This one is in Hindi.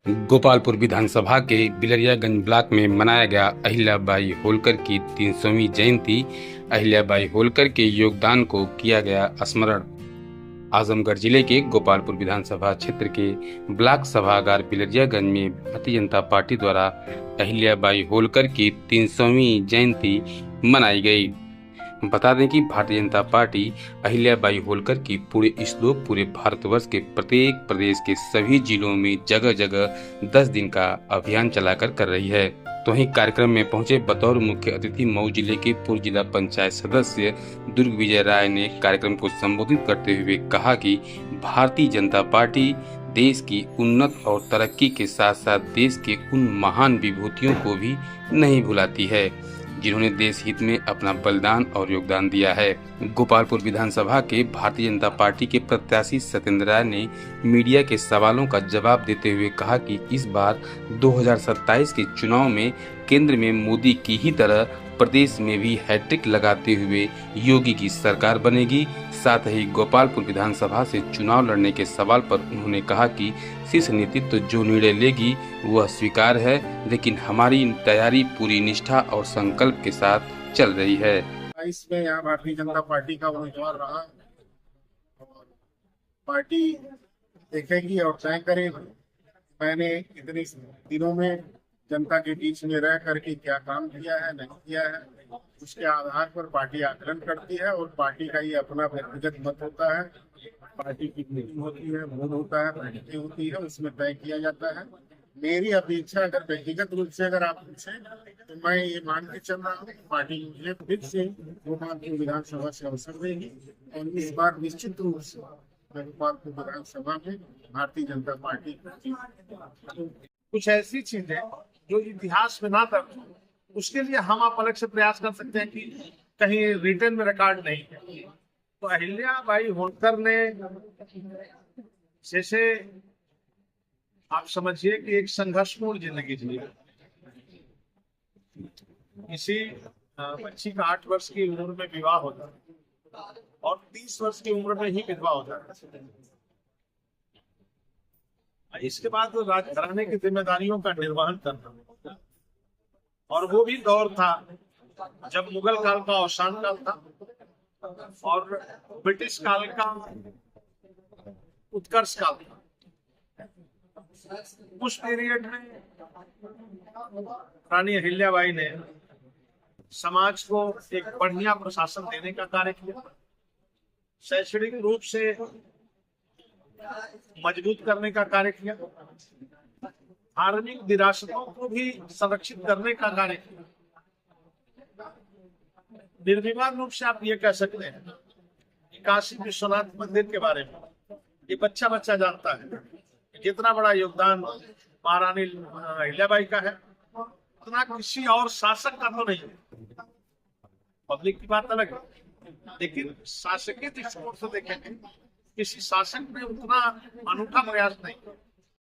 गोपालपुर विधानसभा के बिलरियागंज ब्लॉक में मनाया गया अहिल्याबाई होलकर की 300वीं जयंती। अहिल्याबाई होलकर के योगदान को किया गया स्मरण। आजमगढ़ जिले के गोपालपुर विधानसभा क्षेत्र के ब्लॉक सभागार बिलरियागंज में भारतीय जनता पार्टी द्वारा अहिल्याबाई होलकर की 300वीं जयंती मनाई गई। बता दें कि भारतीय जनता पार्टी अहिल्याबाई होलकर की पूरे श्लोक पूरे भारतवर्ष के प्रत्येक प्रदेश के सभी जिलों में जगह जगह 10 दिन का अभियान चलाकर कर रही है। तो वहीं कार्यक्रम में पहुंचे बतौर मुख्य अतिथि मऊ जिले के पूर्व जिला पंचायत सदस्य दुर्ग विजय राय ने कार्यक्रम को संबोधित करते हुए कहा कि भारतीय जनता पार्टी देश की उन्नत और तरक्की के साथ साथ देश के उन महान विभूतियों को भी नहीं भुलाती है जिन्होंने देश हित में अपना बलिदान और योगदान दिया है। गोपालपुर विधानसभा के भारतीय जनता पार्टी के प्रत्याशी सत्येंद्र राय ने मीडिया के सवालों का जवाब देते हुए कहा कि इस बार 2027 के चुनाव में केंद्र में मोदी की ही तरह प्रदेश में भी हैट्रिक लगाते हुए योगी की सरकार बनेगी। साथ ही गोपालपुर विधानसभा से चुनाव लड़ने के सवाल पर उन्होंने कहा कि शीर्ष नेतृत्व जो निर्णय लेगी वह स्वीकार है, लेकिन हमारी तैयारी पूरी निष्ठा और संकल्प के साथ चल रही है। इसमें यहाँ भारतीय जनता पार्टी का उम्मीदवार रहा और पार्टी देखेगी और तय करेगी। मैंने इतने दिनों में जनता के बीच में रह करके क्या काम किया है नहीं किया है, उसके आधार पर पार्टी आकलन करती है और पार्टी का ये अपना व्यक्तिगत मत होता है। पार्टी की मीटिंग होती है, भोट होता है, बैठकें होती है, उसमें तय किया जाता है। मेरी अपेक्षा अगर व्यक्तिगत रूप से अगर आप पूछें तो मैं ये मान के चल रहा हूँ पार्टी मुझे फिर से गोपालपुर विधानसभा से अवसर देगी और इस बार निश्चित रूप से गोपालपुर विधानसभा में भारतीय जनता पार्टी कुछ ऐसी चीजें जो इतिहास में ना दर्ज हो, उसके लिए हम आप अलग से प्रयास कर सकते हैं कि कहीं रिटर्न में रिकॉर्ड नहीं है। तो अहिल्याबाई होलकर ने जैसे आप समझिए कि एक संघर्षपूर्ण जिंदगी जी। किसी बच्ची का 8 वर्ष की उम्र में विवाह होता और 30 वर्ष की उम्र में ही विधवा होता। इसके बाद वो राजघराने की जिम्मेदारियों का निर्वहन करना, और वो भी दौर था जब मुगल काल का अवसान काल था और ब्रिटिश काल का उत्कर्ष काल था। उस पीरियड में रानी अहिल्याबाई ने समाज को एक बढ़िया प्रशासन देने का कार्य किया, शैक्षणिक रूप से मजबूत करने का कार्य किया, धार्मिक विरासतों को भी संरक्षित करने का कार्य किया। निर्विवाद रूप से आप ये कह सकते हैं कि काशी विश्वनाथ मंदिर के बारे में ये बच्चा बच्चा जानता है। जितना बड़ा योगदान महारानी अहिल्याबाई का है उतना किसी और शासक का तो नहीं है। पब्लिक की बात अलग है, लेकिन शासकीय दृष्टिकोण से देखेंगे किसी शासक ने उतना अनूठा प्रयास नहीं।